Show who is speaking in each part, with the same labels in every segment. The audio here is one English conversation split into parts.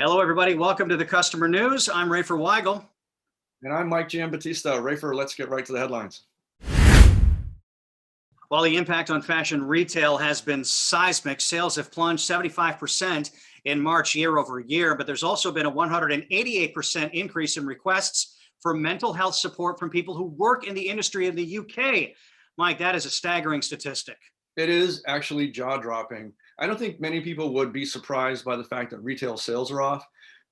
Speaker 1: Hello, everybody. Welcome to the Customer News. I'm Rafer Weigel.
Speaker 2: And I'm Mike Giambattista. Rafer, let's get right to the headlines.
Speaker 1: While the impact on fashion retail has been seismic, sales have plunged 75% in March year over year, but there's also been a 188% increase in requests for mental health support from people who work in the industry in the UK. Mike, that is a staggering statistic.
Speaker 2: It is actually jaw-dropping. I don't think many people would be surprised by the fact that retail sales are off,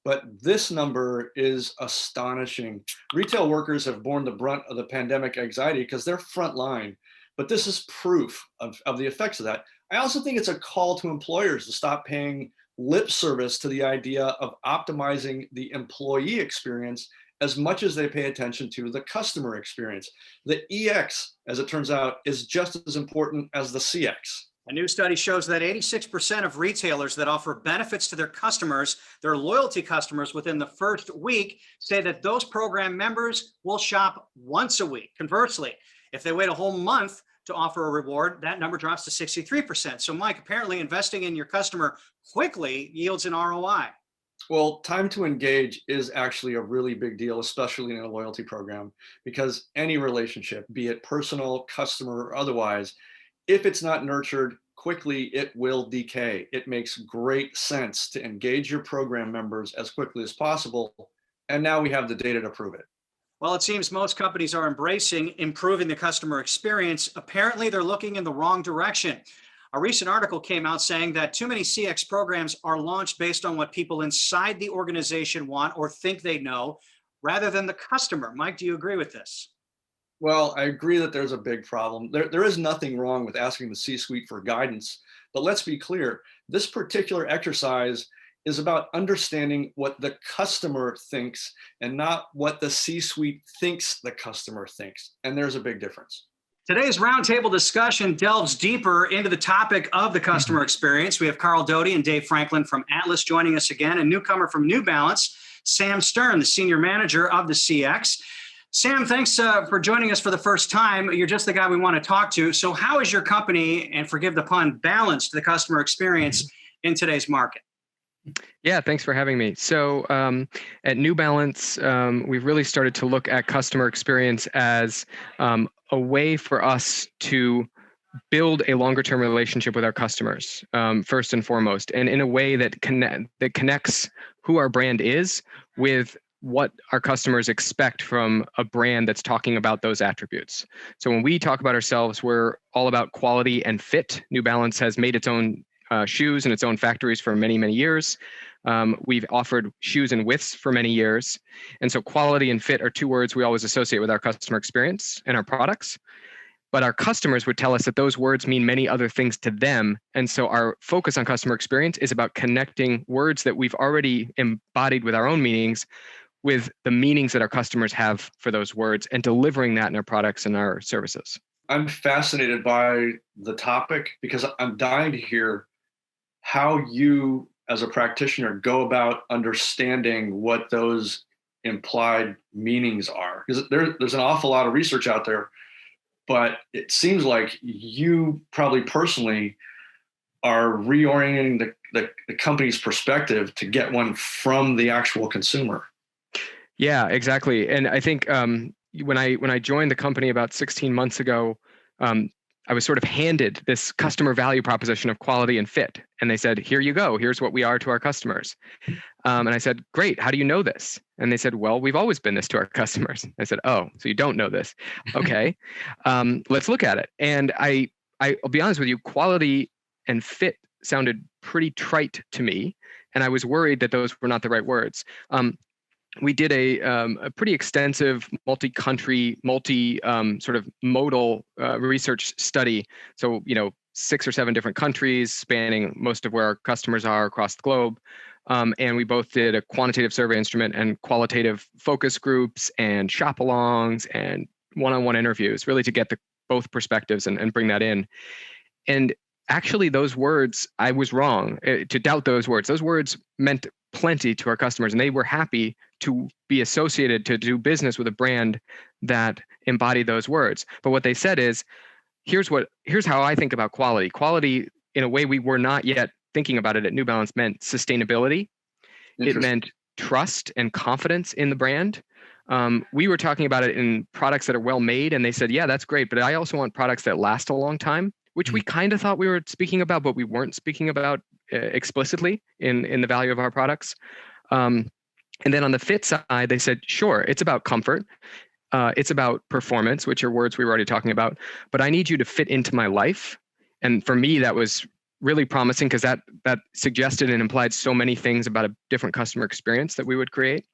Speaker 2: but this number is astonishing. Retail workers have borne the brunt of the pandemic anxiety because they're frontline, but this is proof of the effects of that. I also think it's a call to employers to stop paying lip service to the idea of optimizing the employee experience as much as they pay attention to the customer experience. The EX, as it turns out, is just as important as the CX.
Speaker 1: A new study shows that 86% of retailers that offer benefits to their customers, their loyalty customers, within the first week, say that those program members will shop once a week. Conversely, if they wait a whole month to offer a reward, that number drops to 63%. So, Mike, apparently investing in your customer quickly yields an ROI.
Speaker 2: Well, time to engage is actually a really big deal, especially in a loyalty program, because any relationship, be it personal, customer, or otherwise, if it's not nurtured quickly, it will decay. It makes great sense to engage your program members as quickly as possible. And now we have the data to prove it.
Speaker 1: Well, it seems most companies are embracing improving the customer experience. Apparently, they're looking in the wrong direction. A recent article came out saying that too many CX programs are launched based on what people inside the organization want or think they know, rather than the customer. Mike, do you agree with this?
Speaker 2: Well, I agree that there's a big problem. There is nothing wrong with asking the C-suite for guidance, but let's be clear. This particular exercise is about understanding what the customer thinks and not what the C-suite thinks the customer thinks. And there's a big difference.
Speaker 1: Today's roundtable discussion delves deeper into the topic of the customer experience. We have Carl Doty and Dave Frankland from Atlaas joining us again, a newcomer from NewBalance, Sam Stern, the senior manager of the CX. Sam, thanks for joining us for the first time. You're just the guy we want to talk to. So how is your company, and forgive the pun, balanced the customer experience in today's market?
Speaker 3: Yeah, thanks for having me. So at NewBalance, we've really started to look at customer experience as a way for us to build a longer-term relationship with our customers, first and foremost, and in a way that connects who our brand is with what our customers expect from a brand that's talking about those attributes. So when we talk about ourselves, we're all about quality and fit. NewBalance has made its own shoes and its own factories for many, many years. We've offered shoes and widths for many years. And so quality and fit are two words we always associate with our customer experience and our products. But our customers would tell us that those words mean many other things to them. And so our focus on customer experience is about connecting words that we've already embodied with our own meanings with the meanings that our customers have for those words and delivering that in our products and our services.
Speaker 2: I'm fascinated by the topic because I'm dying to hear how you, as a practitioner, go about understanding what those implied meanings are. Because there's an awful lot of research out there, but it seems like you probably personally are reorienting the company's perspective to get one from the actual consumer.
Speaker 3: Yeah, exactly. And I think when I joined the company about 16 months ago, I was sort of handed this customer value proposition of quality and fit. And they said, here you go. Here's what we are to our customers. And I said, great. How do you know this? And they said, well, we've always been this to our customers. I said, oh, so you don't know this. Okay, let's look at it. And I'll be honest with you, quality and fit sounded pretty trite to me. And I was worried that those were not the right words. We did a pretty extensive multi-country, sort of modal research study. So, 6 or 7 different countries spanning most of where our customers are across the globe. And we both did a quantitative survey instrument and qualitative focus groups and shop-alongs and one-on-one interviews, really to get both perspectives and bring that in. And actually, those words, I was wrong to doubt those words. Those words meant plenty to our customers, and they were happy to be associated, to do business with a brand that embodied those words. But what they said is, here's how I think about quality. Quality, in a way we were not yet thinking about it at NewBalance, meant sustainability. It meant trust and confidence in the brand. We were talking about it in products that are well made, and they said, yeah, that's great, but I also want products that last a long time, which we kind of thought we were speaking about, but we weren't speaking about explicitly in the value of our products. And then on the fit side, they said, sure, it's about comfort. It's about performance, which are words we were already talking about, but I need you to fit into my life. And for me, that was really promising because that suggested and implied so many things about a different customer experience that we would create.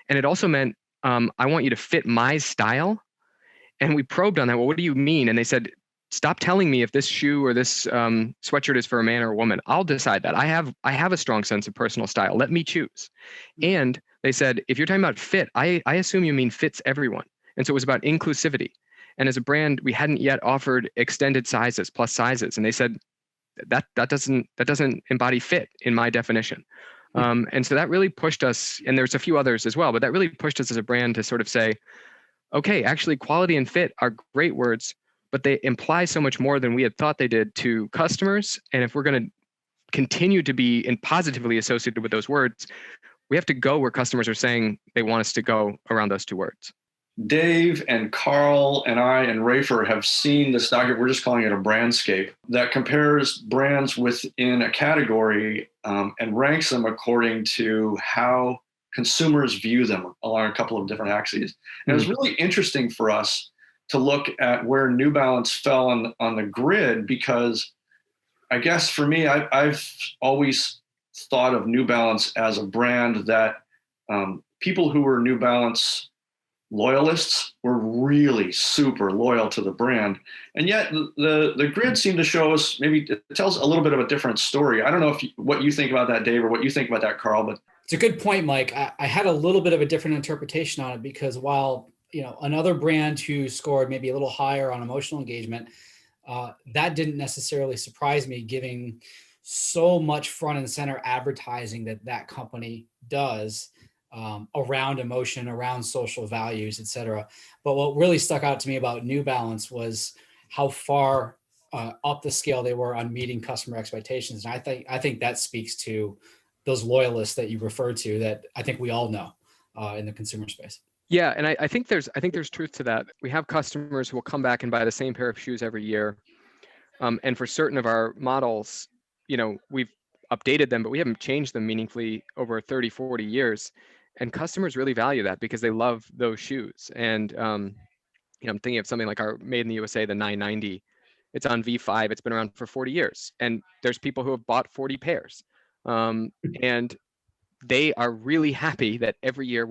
Speaker 3: And it also meant, I want you to fit my style. And we probed on that. Well, what do you mean? And they said, stop telling me if this shoe or this sweatshirt is for a man or a woman. I'll decide that. I have a strong sense of personal style. Let me choose. And they said, if you're talking about fit, I assume you mean fits everyone. And so it was about inclusivity. And as a brand, we hadn't yet offered extended sizes, plus sizes. And they said, that doesn't embody fit in my definition. And so that really pushed us, and there's a few others as well, but that really pushed us as a brand to sort of say, okay, actually quality and fit are great words, but they imply so much more than we had thought they did to customers. And if we're going to continue to be positively associated with those words, we have to go where customers are saying they want us to go around those two words.
Speaker 2: Dave and Carl and I and Rafer have seen this document, we're just calling it a brandscape, that compares brands within a category and ranks them according to how consumers view them along a couple of different axes. And it was really interesting for us to look at where New Balance fell on the grid, because I guess for me, I've always thought of New Balance as a brand that people who were New Balance loyalists were really super loyal to the brand. And yet the grid seemed to show us, maybe it tells a little bit of a different story. I don't know what you think about that, Dave, or what you think about that, Carl, but
Speaker 4: it's a good point, Mike. I had a little bit of a different interpretation on it, because while, another brand who scored maybe a little higher on emotional engagement, that didn't necessarily surprise me, giving so much front and center advertising that company does around emotion, around social values, et cetera. But what really stuck out to me about New Balance was how far up the scale they were on meeting customer expectations. And I think that speaks to those loyalists that you referred to, that I think we all know in the consumer space.
Speaker 3: Yeah, and I think there's truth to that. We have customers who will come back and buy the same pair of shoes every year. And for certain of our models, we've updated them, but we haven't changed them meaningfully over 30, 40 years. And customers really value that because they love those shoes. And I'm thinking of something like our Made in the USA, the 990. It's on V5. It's been around for 40 years. And there's people who have bought 40 pairs. And they are really happy that every year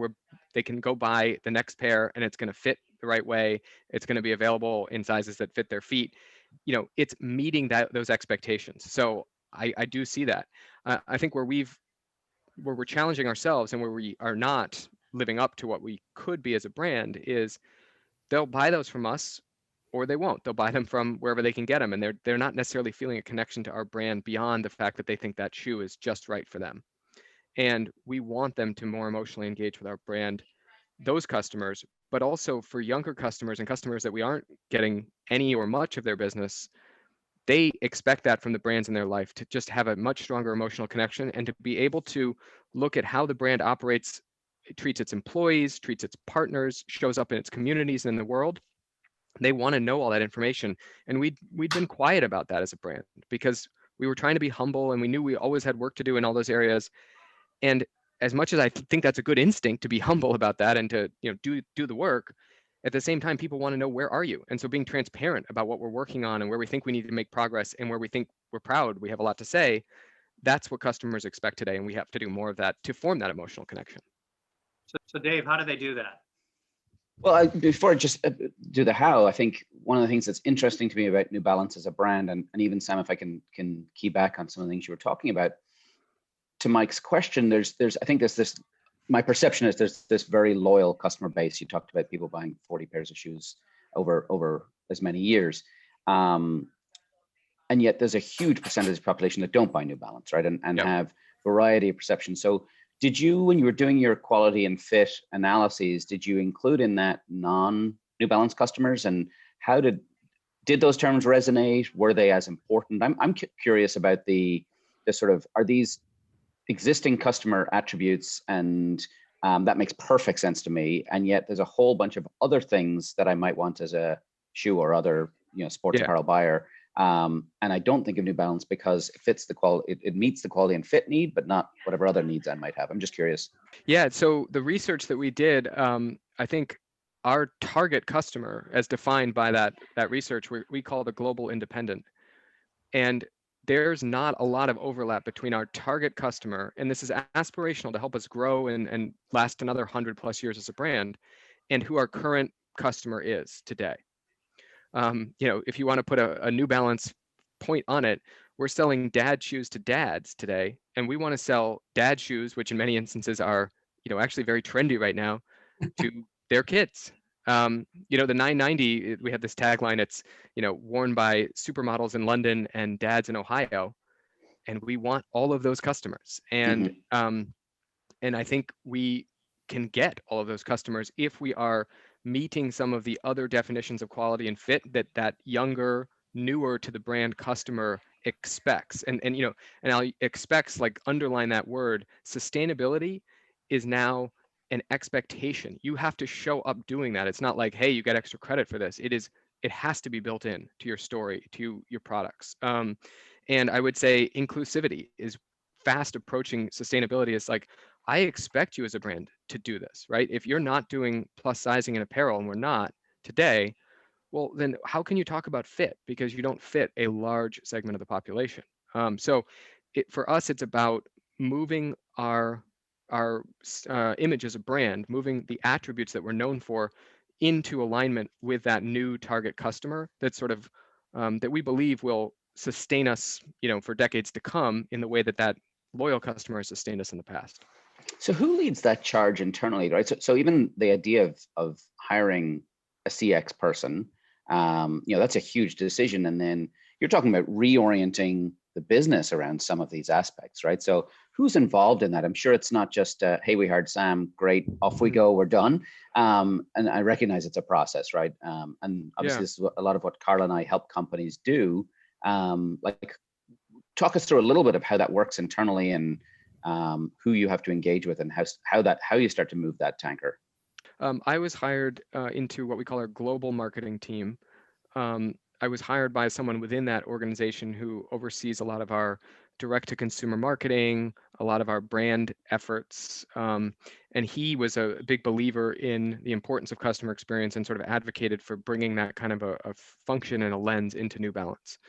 Speaker 3: they can go buy the next pair and it's going to fit the right way. It's going to be available in sizes that fit their feet. It's meeting those expectations. So I do see that. I think where we're challenging ourselves and where we are not living up to what we could be as a brand is they'll buy those from us or they won't. They'll buy them from wherever they can get them. And they're not necessarily feeling a connection to our brand beyond the fact that they think that shoe is just right for them. And we want them to more emotionally engage with our brand, those customers, but also for younger customers and customers that we aren't getting any or much of their business. They expect that from the brands in their life, to just have a much stronger emotional connection and to be able to look at how the brand operates, treats its employees, treats its partners, shows up in its communities and in the world. They want to know all that information. And we'd been quiet about that as a brand because we were trying to be humble and we knew we always had work to do in all those areas. And as much as I think that's a good instinct to be humble about that and to do the work, at the same time, people want to know, where are you? And so being transparent about what we're working on and where we think we need to make progress and where we think we're proud, we have a lot to say, that's what customers expect today. And we have to do more of that to form that emotional connection.
Speaker 1: So Dave, how do they do that?
Speaker 5: Well, before I just do the how, I think one of the things that's interesting to me about New Balance as a brand, and even Sam, if I can key back on some of the things you were talking about, to Mike's question, I think there's this, my perception is there's this very loyal customer base. You talked about people buying 40 pairs of shoes over as many years. And yet there's a huge percentage of the population that don't buy New Balance, right? And
Speaker 3: Yep.
Speaker 5: have variety of perceptions. So did you, when you were doing your quality and fit analyses, did you include in that non-New Balance customers? And how did those terms resonate? Were they as important? I'm curious about the sort of, are these existing customer attributes, and that makes perfect sense to me. And yet there's a whole bunch of other things that I might want as a shoe or other, sports apparel buyer. And I don't think of New Balance because it fits the quality, it meets the quality and fit need, but not whatever other needs I might have. I'm just curious.
Speaker 3: Yeah. So the research that we did, I think our target customer, as defined by that research, we call the global independent. And there's not a lot of overlap between our target customer, and this is aspirational to help us grow and last another 100+ years as a brand, and who our current customer is today. If you want to put a New Balance point on it, we're selling dad shoes to dads today, and we want to sell dad shoes, which in many instances are, actually very trendy right now, to their kids. The 990, we have this tagline, it's, worn by supermodels in London and dads in Ohio. And we want all of those customers. And I think we can get all of those customers if we are meeting some of the other definitions of quality and fit that younger, newer to the brand customer expects. And I'll expects, like, underline that word. Sustainability is now an expectation. You have to show up doing that. It's not like, hey, you get extra credit for this. It has to be built in to your story, to your products. And I would say inclusivity is fast approaching sustainability. It's like, I expect you as a brand to do this, right? If you're not doing plus sizing in apparel, and we're not today, well, then how can you talk about fit? Because you don't fit a large segment of the population. So for us, it's about moving our image as a brand, moving the attributes that we're known for into alignment with that new target customer that's sort of that we believe will sustain us, for decades to come, in the way that loyal customer has sustained us in the past.
Speaker 5: So who leads that charge internally, right? So even the idea of hiring a CX person, that's a huge decision. And then you're talking about reorienting the business around some of these aspects, right? So who's involved in that? I'm sure it's not just, hey, we hired Sam, great, off we go, we're done. And I recognize it's a process, right? And obviously this is a lot of what Carl and I help companies do. Talk us through a little bit of how that works internally, and who you have to engage with, and how you start to move that tanker.
Speaker 3: I was hired into what we call our global marketing team. I was hired by someone within that organization who oversees a lot of our direct-to-consumer marketing, a lot of our brand efforts. And he was a big believer in the importance of customer experience and sort of advocated for bringing that kind of a function and a lens into New Balance.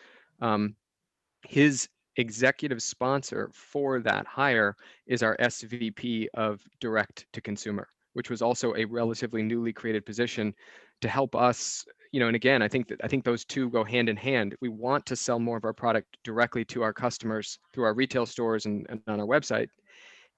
Speaker 3: His executive sponsor for that hire is our SVP of direct-to-consumer, which was also a relatively newly created position to help us. And again, I think those two go hand in hand. We want to sell more of our product directly to our customers through our retail stores and on our website.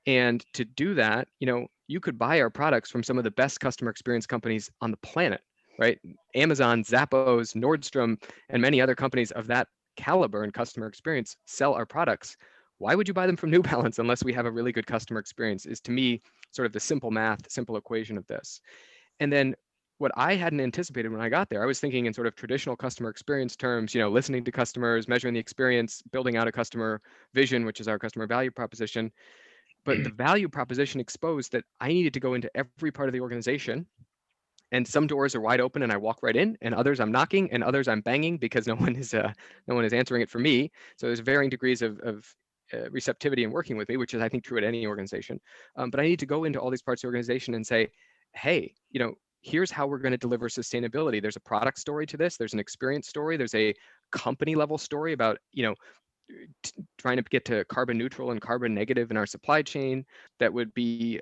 Speaker 3: And to do that, you could buy our products from some of the best customer experience companies on the planet, right? Amazon, Zappos, Nordstrom, and many other companies of that caliber and customer experience sell our products. Why would you buy them from New Balance unless we have a really good customer experience? Is, to me, sort of the simple math, simple equation of this. And then what I hadn't anticipated when I got there, I was thinking in sort of traditional customer experience terms, listening to customers, measuring the experience, building out a customer vision, which is our customer value proposition. But the value proposition exposed that I needed to go into every part of the organization. And some doors are wide open and I walk right in, and others I'm knocking, and others I'm banging because no one is answering it for me. So there's varying degrees of receptivity in working with me, which is, I think, true at any organization. But I need to go into all these parts of the organization and say, hey, here's how we're going to deliver sustainability. There's a product story to this. There's an experience story. There's a company level story about, trying to get to carbon neutral and carbon negative in our supply chain that would be,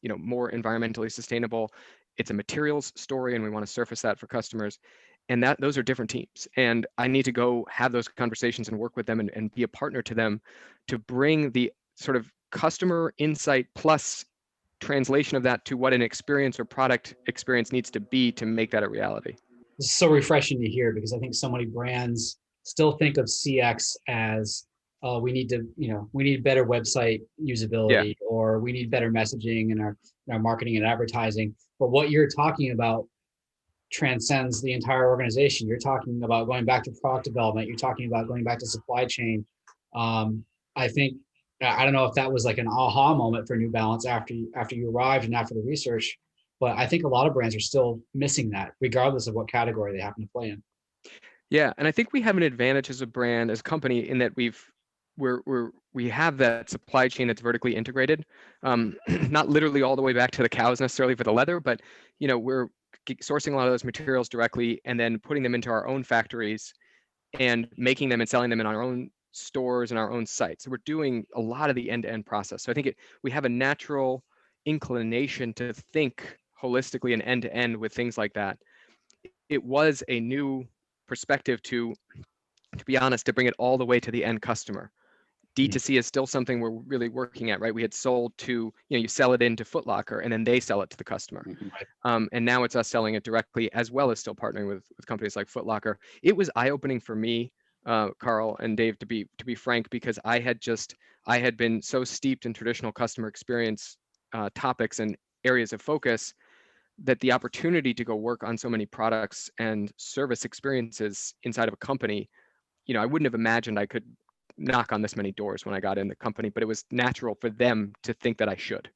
Speaker 3: more environmentally sustainable. It's a materials story, and we want to surface that for customers. And those are different teams. And I need to go have those conversations and work with them and be a partner to them to bring the sort of customer insight plus translation of that to what an experience or product experience needs to be to make that a reality.
Speaker 4: This is so refreshing to hear, because I think so many brands still think of CX as, we need better website usability, or we need better messaging in our marketing and advertising. But what you're talking about transcends the entire organization. You're talking about going back to product development. You're talking about going back to supply chain. I think I don't know if that was like an aha moment for New Balance after you arrived and after the research, but I think a lot of brands are still missing that, regardless of what category they happen to play in.
Speaker 3: Yeah, and I think we have an advantage as a brand, as a company, in that we have that supply chain that's vertically integrated, not literally all the way back to the cows necessarily for the leather, but we're sourcing a lot of those materials directly and then putting them into our own factories and making them and selling them in our own stores and our own sites. So we're doing a lot of the end-to-end process. So I think we have a natural inclination to think holistically and end-to-end with things like that. It was a new perspective to be honest, to bring it all the way to the end customer. D2C is still something we're really working at, right? We had sold to, you sell it into Foot Locker and then they sell it to the customer. And now it's us selling it directly, as well as still partnering with companies like Foot Locker. It was eye-opening for me, Carl and Dave, to be frank, because I had been so steeped in traditional customer experience topics and areas of focus that the opportunity to go work on so many products and service experiences inside of a company, I wouldn't have imagined I could knock on this many doors when I got in the company, but it was natural for them to think that I should.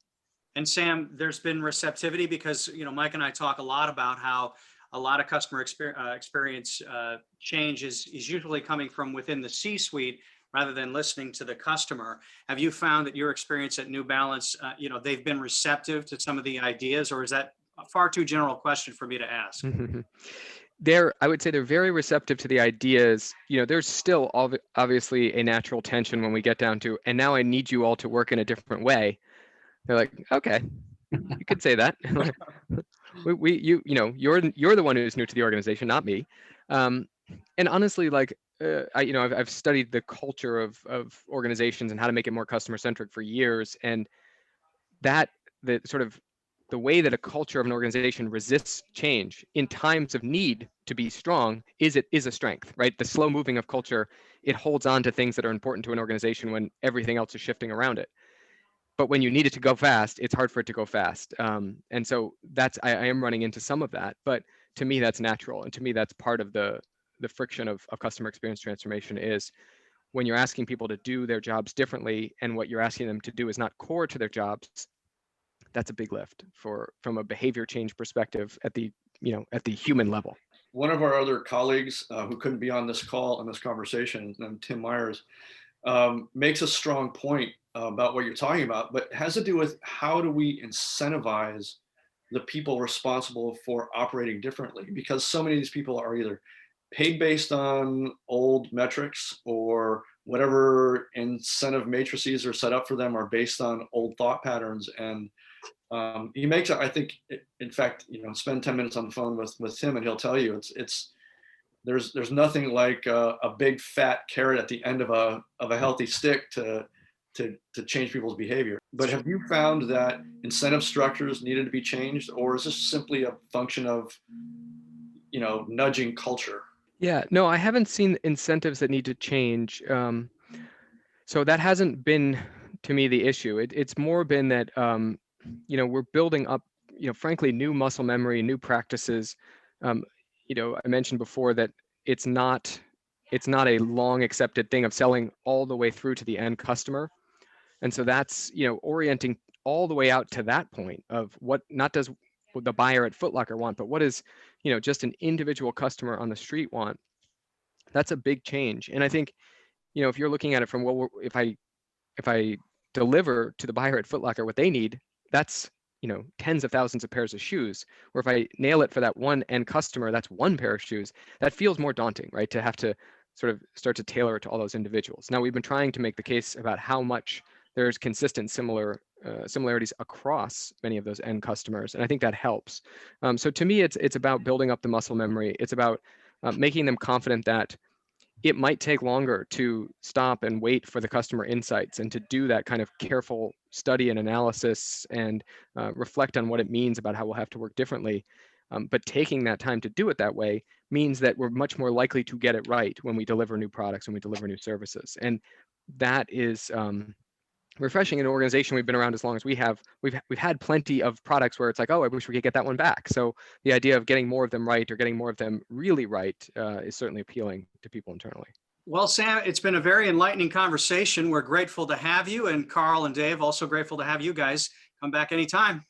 Speaker 1: And Sam, there's been receptivity because, Mike and I talk a lot about how a lot of customer experience change is usually coming from within the C-suite rather than listening to the customer. Have you found that your experience at New Balance, they've been receptive to some of the ideas, or is that a far too general question for me to ask?
Speaker 3: I would say they're very receptive to the ideas. There's still obviously a natural tension when we get down to, and now I need you all to work in a different way. They're like, okay, you could say that. You're the one who's new to the organization, not me. And honestly, I've studied the culture of organizations and how to make it more customer centric for years, and the way that a culture of an organization resists change in times of need to be strong is a strength, right? The slow moving of culture, it holds on to things that are important to an organization when everything else is shifting around it. But when you need it to go fast, it's hard for it to go fast. And so I am running into some of that, but to me, that's natural. And to me, that's part of the friction of customer experience transformation is when you're asking people to do their jobs differently and what you're asking them to do is not core to their jobs. That's a big lift from a behavior change perspective at the human level.
Speaker 2: One of our other colleagues who couldn't be on this call, on this conversation, Tim Myers, makes a strong point about what you're talking about, but has to do with how do we incentivize the people responsible for operating differently? Because so many of these people are either paid based on old metrics, or whatever incentive matrices are set up for them are based on old thought patterns. And he makes it, I think, in fact, spend 10 minutes on the phone with Tim and he'll tell you there's nothing like a big fat carrot at the end of a healthy stick to change people's behavior. But have you found that incentive structures needed to be changed, or is this simply a function of nudging culture?
Speaker 3: Yeah, no, I haven't seen incentives that need to change. So that hasn't been, to me, the issue. It's more been that we're building up, frankly, new muscle memory, new practices. I mentioned before that it's not a long accepted thing of selling all the way through to the end customer. And so that's, orienting all the way out to that point of what not does the buyer at Foot Locker want, but what is, just an individual customer on the street want. That's a big change. And I think, if you're looking at it from if I deliver to the buyer at Foot Locker what they need, that's tens of thousands of pairs of shoes. Or if I nail it for that one end customer, that's one pair of shoes. That feels more daunting, right? To have to sort of start to tailor it to all those individuals. Now we've been trying to make the case about how much there's consistent similarities across many of those end customers, and I think that helps. So to me, it's about building up the muscle memory. It's about making them confident that it might take longer to stop and wait for the customer insights and to do that kind of careful study and analysis and reflect on what it means about how we'll have to work differently. But taking that time to do it that way means that we're much more likely to get it right when we deliver new products and we deliver new services. And that is refreshing in an organization we've been around as long as we have. We've had plenty of products where it's like, oh, I wish we could get that one back. So the idea of getting more of them right or getting more of them really right is certainly appealing to people internally.
Speaker 1: Well, Sam, it's been a very enlightening conversation. We're grateful to have you, and Carl and Dave, also grateful to have you guys come back anytime.